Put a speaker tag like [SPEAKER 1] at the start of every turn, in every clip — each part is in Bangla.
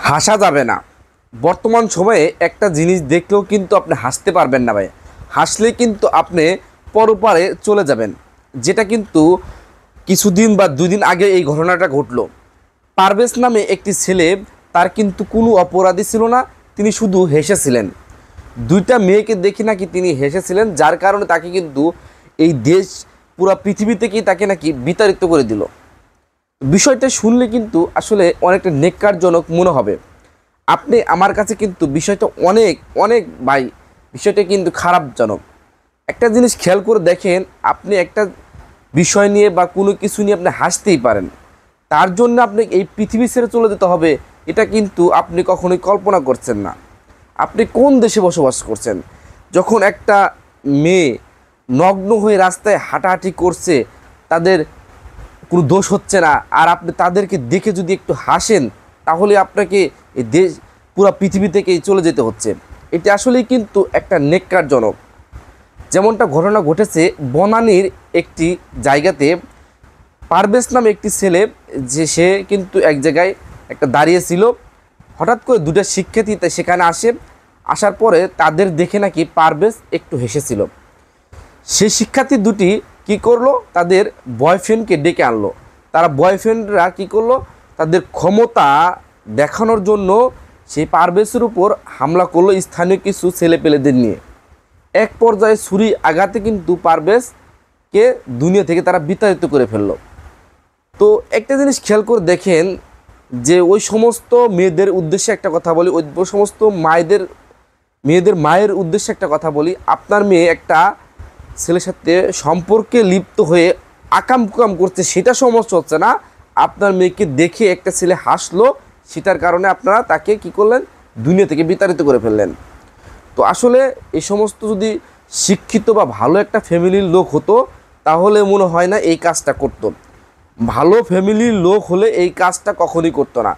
[SPEAKER 1] হাসা যাবে না। বর্তমান সময়ে একটা জিনিস দেখলেও কিন্তু আপনি হাসতে পারবেন না ভাই। হাসলে কিন্তু আপনি পরপারে চলে যাবেন। যেটা কিন্তু কিছুদিন বা 2 দিন আগে এই ঘটনাটা ঘটলো। পারভেজ নামে একটি ছেলে, তার কিন্তু কোনো অপরাধী ছিল না, তিনি শুধু হেসেছিলেন। 2টা মেয়েকে দেখে নাকি তিনি হেসেছিলেন, যার কারণে তাকে কিন্তু এই দেশ পুরো পৃথিবী থেকেই তাকে নাকি বিতাড়িত করে দিল। বিষয়টা শুনলে কিন্তু আসলে অনেকটা নেক্কারজনক মনে হবে। আপনি আমার কাছে কিন্তু বিষয়টা অনেক অনেক ভাই, বিষয়টা কিন্তু খারাপজনক। একটা জিনিস খেয়াল করে দেখেন, আপনি একটা বিষয় নিয়ে বা কোনো কিছু নিয়ে আপনি হাসতেই পারেন, তার জন্য আপনি এই পৃথিবী ছেড়ে চলে যেতে হবে, এটা কিন্তু আপনি কখনোই কল্পনা করছেন না। আপনি কোন দেশে বসবাস করছেন? যখন একটা মেয়ে নগ্ন হয়ে রাস্তায় হাঁটাহাঁটি করছে, তাদের কোনো দোষ হচ্ছে না, আর আপনি তাদেরকে দেখে যদি একটু হাসেন, তাহলে আপনাকে এই দেশ পুরো পৃথিবী থেকেই চলে যেতে হচ্ছে। এটা আসলেই কিন্তু একটা নেক্কারজনক। যেমনটা ঘটনা ঘটেছে বনানীর একটি জায়গাতে, পারভেজ নামে একটি ছেলে, যে সে কিন্তু এক জায়গায় একটা দাঁড়িয়েছিল, হঠাৎ করে 2টা শিক্ষার্থী সেখানে আসার পরে তাদের দেখে নাকি পারভেজ একটু হেসেছিল। সেই শিক্ষার্থী 2টি কী করলো, তাদের বয়ফ্রেন্ডকে ডেকে আনলো। তারা বয়ফ্রেন্ডরা কী করলো, তাদের ক্ষমতা দেখানোর জন্য সেই পারভেজের উপর হামলা করলো স্থানীয় কিছু ছেলেপেলেদের নিয়ে। এক পর্যায়ে ছুরি আঘাতে কিন্তু পারভেজকে দুনিয়া থেকে তারা বিতাড়িত করে ফেললো। তো একটা জিনিস খেয়াল করে দেখেন, যে ওই সমস্ত মেয়েদের উদ্দেশ্যে একটা কথা বলি, ওই সমস্ত মেয়েদের মায়ের উদ্দেশ্যে একটা কথা বলি। আপনার মেয়ে একটা ছেলের সাথে সম্পর্কে লিপ্ত হয়ে আকাম কুকাম করছে, সেটা সমস্যা হচ্ছে না। আপনার মেয়েকে দেখে একটা ছেলে হাসলো, সেটার কারণে আপনারা তাকে কি করলেন, দুনিয়া থেকে বিতাড়িত করে ফেললেন। তো আসলে এই সমস্ত যদি শিক্ষিত বা ভালো একটা ফ্যামিলির লোক হতো, তাহলে মনে হয় না এই কাজটা করতো। ভালো ফ্যামিলির লোক হলে এই কাজটা কখনই করতো না।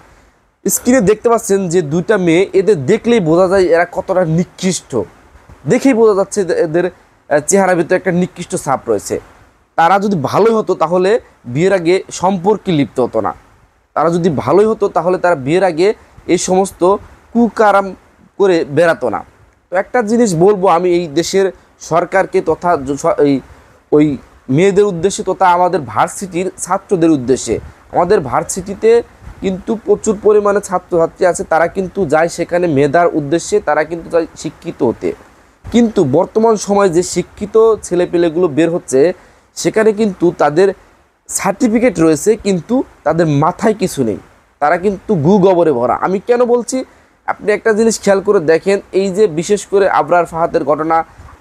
[SPEAKER 1] স্ক্রিনে দেখতে পাচ্ছেন যে 2টা মেয়ে, এদের দেখলেই বোঝা যায় এরা কতটা নিকৃষ্ট। দেখেই বোঝা যাচ্ছে এদের চেহারার ভিতরে একটা নিকৃষ্ট ছাপ রয়েছে। তারা যদি ভালোই হতো তাহলে বিয়ের আগে সম্পর্কে লিপ্ত হতো না। তারা যদি ভালোই হতো তাহলে তারা বিয়ের আগে এই সমস্ত কুকারাম করে বেড়াতো না। তো একটা জিনিস বলবো আমি এই দেশের সরকারকে, তথা ওই মেয়েদের উদ্দেশ্যে, তথা আমাদের ভার্সিটির ছাত্রদের উদ্দেশ্যে। আমাদের ভার্সিটিতে কিন্তু প্রচুর পরিমাণে ছাত্রছাত্রী আছে, তারা কিন্তু যায় সেখানে মেধার উদ্দেশ্যে, তারা কিন্তু যায় শিক্ষিত হতে। কিন্তু বর্তমান সময়ে যে শিক্ষিত ছেলেপেলেগুলো বের হচ্ছে, সেখানে কিন্তু তাদের সার্টিফিকেট রয়েছে, কিন্তু তাদের মাথায় কিছু নেই। তারা কিন্তু গু-গোবরে ভরা। আমি কেন বলছি, আপনি একটা জিনিস খেয়াল করে দেখেন, এই যে বিশেষ করে আবরার ফাহাদের ঘটনা,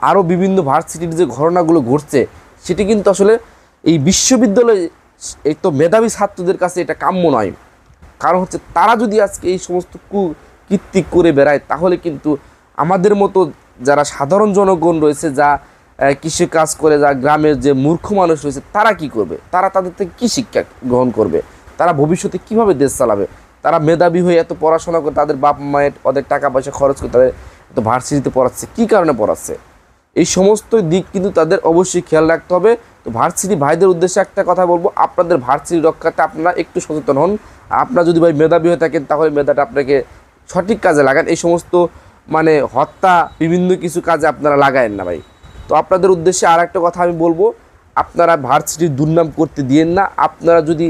[SPEAKER 1] আরও বিভিন্ন ভার্সিটির যে ঘটনাগুলো ঘটছে, সেটি কিন্তু আসলে এই বিশ্ববিদ্যালয়ে এই তো মেধাবী ছাত্রদের কাছে এটা কাম্য নয়। কারণ হচ্ছে তারা যদি আজকে এই সমস্ত কুকীর্তি করে বেড়ায়, তাহলে কিন্তু আমাদের মতো যারা সাধারণ জনগণ রয়েছে, যা কৃষি কাজ করে, যা গ্রামের যে মূর্খ মানুষ রয়েছে, তারা কি করবে? তারা তাদের থেকে কী শিক্ষা গ্রহণ করবে? তারা ভবিষ্যতে কিভাবে দেশ চালাবে? তারা মেধাবী হয়ে এত পড়াশোনা করে, তাদের বাপ মায়ের ওদের টাকা পয়সা খরচ করে তাদের এত ভার্সিটিতে পড়াচ্ছে, কী কারণে পড়াচ্ছে? এই সমস্ত দিক কিন্তু তাদের অবশ্যই খেয়াল রাখতে হবে। তো ভার্সিটি ভাইদের উদ্দেশ্যে একটা কথা বলবো, আপনাদের ভার্সিটি রক্ষাতে আপনারা একটু সচেতন হন। আপনারা যদি ভাই মেধাবী হয়ে থাকেন, তাহলে মেধাটা আপনাকে সঠিক কাজে লাগান। এই সমস্ত মানে হত্যা বিভিন্ন কিছু কাজে আপনারা লাগায়েন না ভাই। তো আপনাদের উদ্দেশ্যে আর একটা কথা আমি বলবো, আপনারা ভার্সিটির দুর্নাম করতে দিয়েন না। আপনারা যদি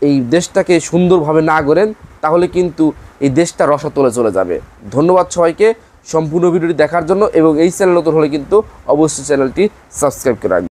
[SPEAKER 1] এই দেশটাকে সুন্দরভাবে না গড়েন, তাহলে কিন্তু এই দেশটা রসাতলে চলে যাবে। ধন্যবাদ সবাইকে সম্পূর্ণ ভিডিওটি দেখার জন্য, এবং এই চ্যানেল নতুন হলে কিন্তু অবশ্যই চ্যানেলটি সাবস্ক্রাইব করে রাখবেন।